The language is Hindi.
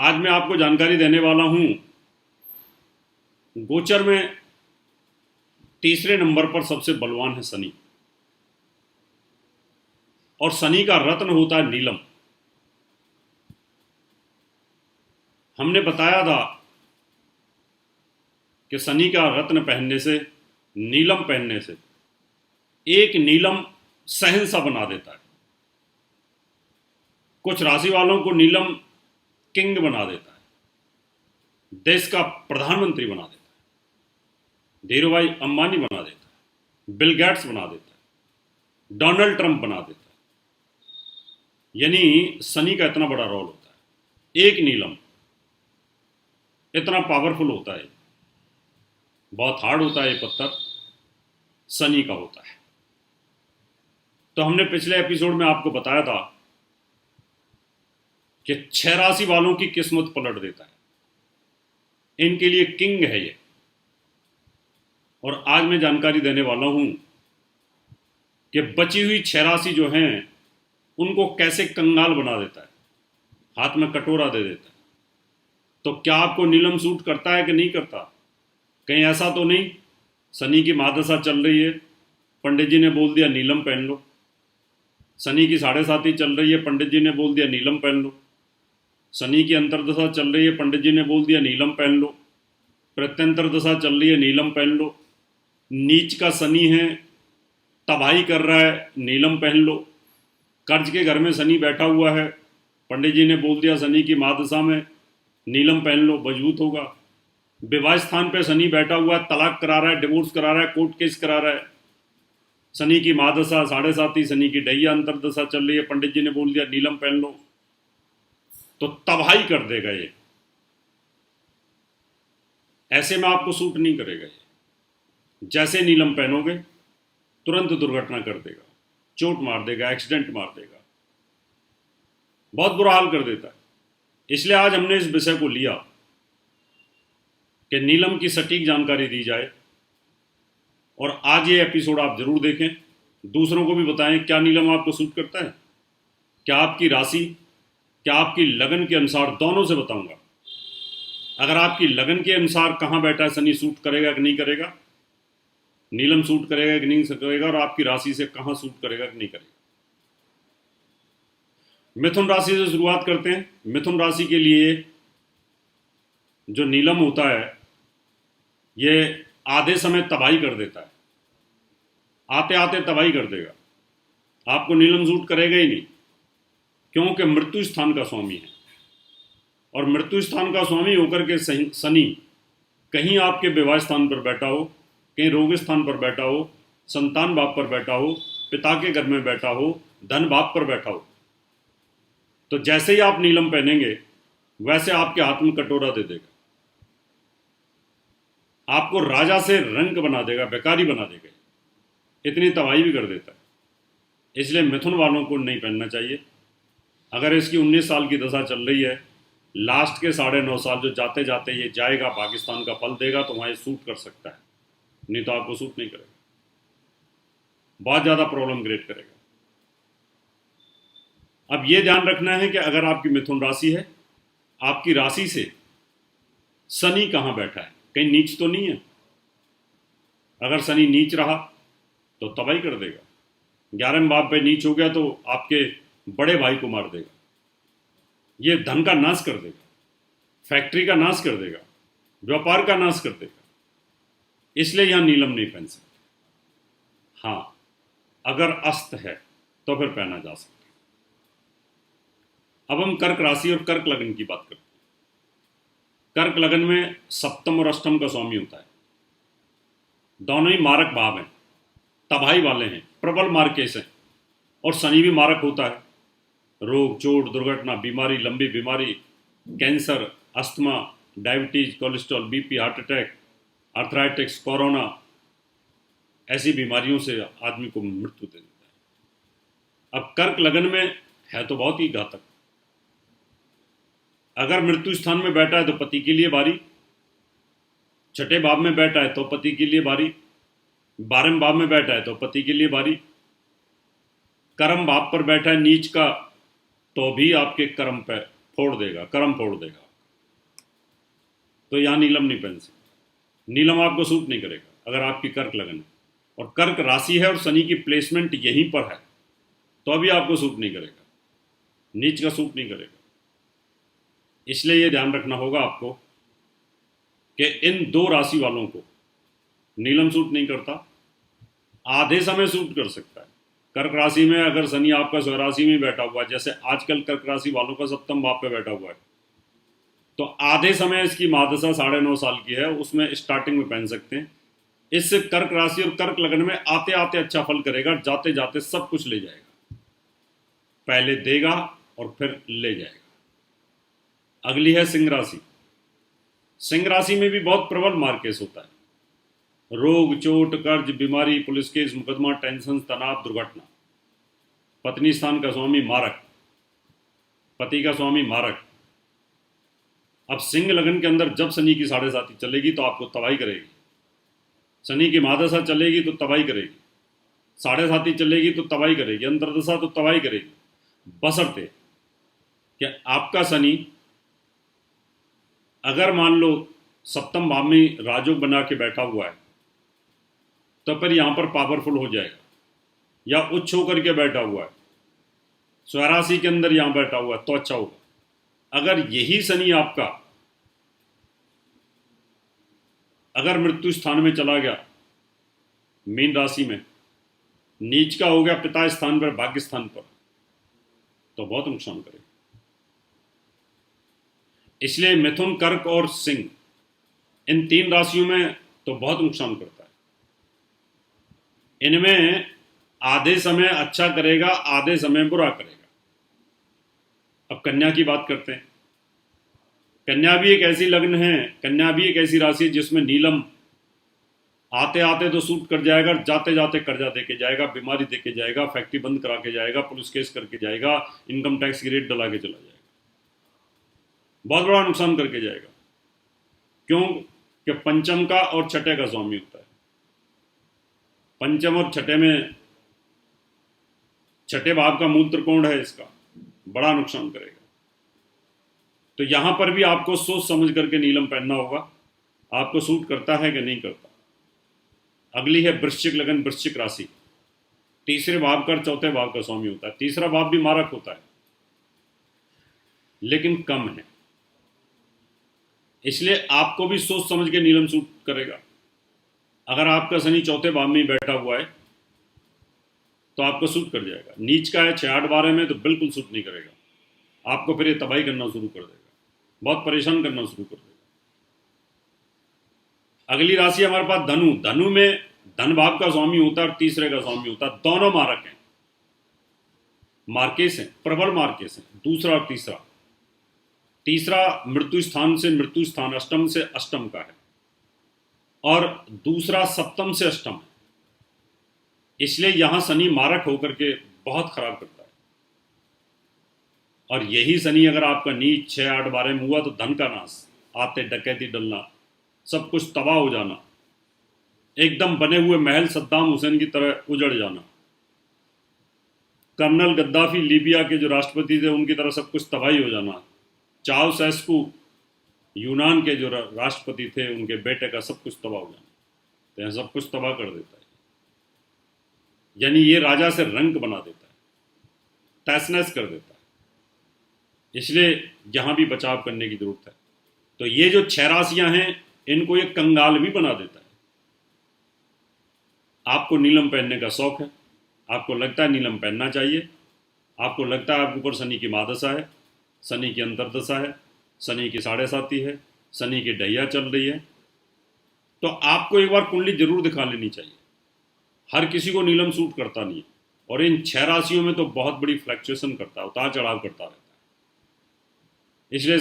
आज मैं आपको जानकारी देने वाला हूं गोचर में तीसरे नंबर पर सबसे बलवान है शनि। और शनि का रत्न होता है नीलम। हमने बताया था कि शनि का रत्न पहनने से, नीलम पहनने से एक नीलम शहंशाह बना देता है। कुछ राशि वालों को नीलम किंग बना देता है, देश का प्रधानमंत्री बना देता है, धीरूभाई अंबानी बना देता है, बिल गेट्स बना देता है, डोनाल्ड ट्रंप बना देता है। यानी शनि का इतना बड़ा रोल होता है। एक नीलम इतना पावरफुल होता है, बहुत हार्ड होता है ये पत्थर, शनि का होता है। तो हमने पिछले एपिसोड में आपको बताया था कि 6 राशि वालों की किस्मत पलट देता है। इनके लिए किंग है ये। और आज मैं जानकारी देने वाला हूं कि बची हुई 6 राशि जो हैं उनको कैसे कंगाल बना देता है, हाथ में कटोरा दे देता है। तो क्या आपको नीलम सूट करता है कि नहीं करता? कहीं ऐसा तो नहीं शनि की महादशा चल रही है, पंडित जी ने बोल दिया नीलम पहन लो। शनि की 7.5 चल रही है, पंडित जी ने बोल दिया नीलम पहन लो। शनि की अंतर्दशा चल रही है, पंडित जी ने बोल दिया नीलम पहन लो। प्रत्यंतर दशा चल रही है, नीलम पहन लो। नीच का शनि है, तबाही कर रहा है, नीलम पहन लो। कर्ज के घर में शनि बैठा हुआ है, पंडित जी ने बोल दिया शनि की महादशा में नीलम पहन लो, मजबूत होगा। विवाह स्थान पे शनि बैठा हुआ है, तलाक करा रहा है, डिवोर्स करा रहा है, कोर्ट केस करा रहा है। शनि की महादशा 7.5, शनि की डैया अंतर्दशा चल रही है, पंडित जी ने बोल दिया नीलम पहन लो, तो तबाही कर देगा ये। ऐसे में आपको सूट नहीं करेगा ये। जैसे नीलम पहनोगे तुरंत दुर्घटना कर देगा, चोट मार देगा, एक्सीडेंट मार देगा, बहुत बुरा हाल कर देता है। इसलिए आज हमने इस विषय को लिया कि नीलम की सटीक जानकारी दी जाए। और आज ये एपिसोड आप जरूर देखें, दूसरों को भी बताएं क्या नीलम आपको सूट करता है, क्या आपकी राशि, क्या आपकी लगन के अनुसार, दोनों से बताऊंगा। अगर आपकी लगन के अनुसार कहां बैठा है शनि, सूट करेगा कि नहीं करेगा, नीलम सूट करेगा कि नहीं करेगा, और आपकी राशि से कहां सूट करेगा कि नहीं करेगा। मिथुन राशि से शुरुआत करते हैं। मिथुन राशि के लिए जो नीलम होता है ये आधे समय तबाही कर देता है, आते आते तबाही कर देगा। आपको नीलम सूट करेगा ही नहीं, क्योंकि मृत्यु स्थान का स्वामी है। और मृत्यु स्थान का स्वामी होकर के शनि कहीं आपके विवाह स्थान पर बैठा हो, कहीं रोग स्थान पर बैठा हो, संतान भाव पर बैठा हो, पिता के घर में बैठा हो, धन भाव पर बैठा हो, तो जैसे ही आप नीलम पहनेंगे वैसे आपके हाथ में कटोरा दे देगा, आपको राजा से रंक बना देगा, बेकारी बना देगा, इतनी तबाही भी कर देता है। इसलिए मिथुन वालों को नहीं पहनना चाहिए। अगर इसकी 19 साल की दशा चल रही है, लास्ट के 9.5 साल जो जाते जाते ये जाएगा, पाकिस्तान का फल देगा, तो वहाँ ये सूट कर सकता है, नहीं तो आपको सूट नहीं करेगा, बहुत ज़्यादा प्रॉब्लम क्रिएट करेगा। अब ये ध्यान रखना है कि अगर आपकी मिथुन राशि है, आपकी राशि से शनि कहाँ बैठा है, कहीं नीच तो नहीं है। अगर शनि नीच रहा तो तबाही कर देगा। 11वें भाव पे नीच हो गया तो आपके बड़े भाई को मार देगा, ये धन का नाश कर देगा, फैक्ट्री का नाश कर देगा, व्यापार का नाश कर देगा। इसलिए यहां नीलम नहीं पहन सकते। हां, अगर अस्त है तो फिर पहना जा सकता है। अब हम कर्क राशि और कर्क लगन की बात करते हैं। कर्क लगन में सप्तम और अष्टम का स्वामी होता है, दोनों ही मारक भाव हैं, तबाही वाले हैं, प्रबल मार्केश हैं। और शनि भी मारक होता है, रोग, चोट, दुर्घटना, बीमारी, लंबी बीमारी, cancer, asthma, diabetes, cholesterol, BP, heart attack, arthritis, corona, ऐसी बीमारियों से आदमी को मृत्यु दे देता है। अब कर्क लगन में है तो बहुत ही घातक। अगर मृत्यु स्थान में बैठा है तो पति के लिए भारी, 6ठे भाव में बैठा है तो पति के लिए भारी, 12वें भाव में बैठा है तो पति के लिए भारी, कर्म भाव पर बैठा है नीच का तो भी आपके कर्म पे फोड़ देगा, कर्म फोड़ देगा। तो यहाँ नीलम नहीं पहन सकते। नीलम आपको सूट नहीं करेगा अगर आपकी कर्क लगन है और कर्क राशि है और शनि की प्लेसमेंट यहीं पर है, तो अभी आपको सूट नहीं करेगा, नीच का सूट नहीं करेगा। इसलिए ये ध्यान रखना होगा आपको कि इन 2 राशि वालों को नीलम सूट नहीं करता, आधे समय सूट कर सकता है। कर्क राशि में अगर शनि आपका स्वराशि में बैठा हुआ है, जैसे आजकल कर्क राशि वालों का सप्तम भाव पे बैठा हुआ है, तो आधे समय इसकी महादशा 9.5 साल की है, उसमें स्टार्टिंग में पहन सकते हैं। इससे कर्क राशि और कर्क लगन में आते आते अच्छा फल करेगा, जाते जाते सब कुछ ले जाएगा, पहले देगा और फिर ले जाएगा। अगली है सिंह राशि। सिंह राशि में भी बहुत प्रबल मार्केस होता है। रोग, चोट, कर्ज, बीमारी, पुलिस केस, मुकदमा, टेंशन, तनाव, दुर्घटना। पत्नी स्थान का स्वामी मारक, पति का स्वामी मारक। अब सिंह लगन के अंदर जब शनि की 7.5 चलेगी तो आपको तबाही करेगी। शनि की महादशा चलेगी तो तबाही करेगी, 7.5 चलेगी तो तबाही करेगी, अंतरदशा तो तबाही करेगी, बशर्ते कि आपका शनि अगर मान लो सप्तम भाव में राजयोग बना के बैठा हुआ है तो फिर यहां पर पावरफुल हो जाएगा, या उच्च होकर के बैठा हुआ है, स्वराशि के अंदर यहां बैठा हुआ है तो अच्छा होगा। अगर यही शनि आपका अगर मृत्यु स्थान में चला गया, मीन राशि में, नीच का हो गया पिता स्थान पर, भाग्य स्थान पर, तो बहुत नुकसान करेगा। इसलिए मिथुन, कर्क और सिंह, इन 3 राशियों में तो बहुत नुकसान करता है। इनमें आधे समय अच्छा करेगा, आधे समय बुरा करेगा। अब कन्या की बात करते हैं। कन्या भी एक ऐसी लग्न है, कन्या भी एक ऐसी राशि है जिसमें नीलम आते आते तो सूट कर जाएगा, जाते जाते कर्जा देके जाएगा, बीमारी देके जाएगा, फैक्ट्री बंद करा के जाएगा, पुलिस केस करके जाएगा, इनकम टैक्स की रेट डला के चला जाएगा, बहुत बड़ा नुकसान करके जाएगा। क्यों? कि पंचम का और छठे का स्वामी होता है। पंचम और छठे में, छठे भाव का मूल त्रिकोण है, इसका बड़ा नुकसान करेगा। तो यहां पर भी आपको सोच समझ करके नीलम पहनना होगा, आपको सूट करता है कि नहीं करता। अगली है वृश्चिक लगन, वृश्चिक राशि। तीसरे भाव का, चौथे भाव का स्वामी होता है। तीसरा भाव भी मारक होता है लेकिन कम है, इसलिए आपको भी सोच समझ के नीलम सूट करेगा। अगर आपका शनि चौथे भाव में बैठा हुआ है तो आपको सूट कर जाएगा। नीच का है 6-8-12 में तो बिल्कुल सूट नहीं करेगा, आपको फिर ये तबाही करना शुरू कर देगा, बहुत परेशान करना शुरू कर देगा। अगली राशि हमारे पास धनु। धनु में धन भाव का स्वामी होता है और तीसरे का स्वामी होता है। दोनों मारक हैं, मार्केस हैं, प्रबल मार्केस हैं, दूसरा और तीसरा। तीसरा मृत्यु स्थान से मृत्यु स्थान, अष्टम से अष्टम का है, और दूसरा सप्तम से अष्टम है। इसलिए यहां शनि मारक होकर के बहुत खराब करता है। और यही शनि अगर आपका नीच 6-8-12 में हुआ तो धन का नाश, आते डकैती डलना, सब कुछ तबाह हो जाना, एकदम बने हुए महल सद्दाम हुसैन की तरह उजड़ जाना, कर्नल गद्दाफी लीबिया के जो राष्ट्रपति थे उनकी तरह सब कुछ तबाही हो जाना, चाउसेस्कू यूनान के जो राष्ट्रपति थे उनके बेटे का सब कुछ तबाह हो जाना, तो यह सब कुछ तबाह कर देता है। यानी ये राजा से रंक बना देता है, तहस नहस कर देता है। इसलिए यहां भी बचाव करने की जरूरत है। तो ये जो 6 राशियां हैं इनको ये कंगाल भी बना देता है। आपको नीलम पहनने का शौक है, आपको लगता है नीलम पहनना चाहिए, आपको लगता है आपके ऊपर शनि की महादशा है, शनि की अंतरदशा है, शनि की 7.5 है, शनि की ढैया चल रही है, तो आपको एक बार कुंडली जरूर दिखा लेनी चाहिए। हर किसी को नीलम सूट करता नहीं है, और इन 6 राशियों में तो बहुत बड़ी फ्लक्चुएशन करता है, उतार चढ़ाव करता रहता है। इसलिए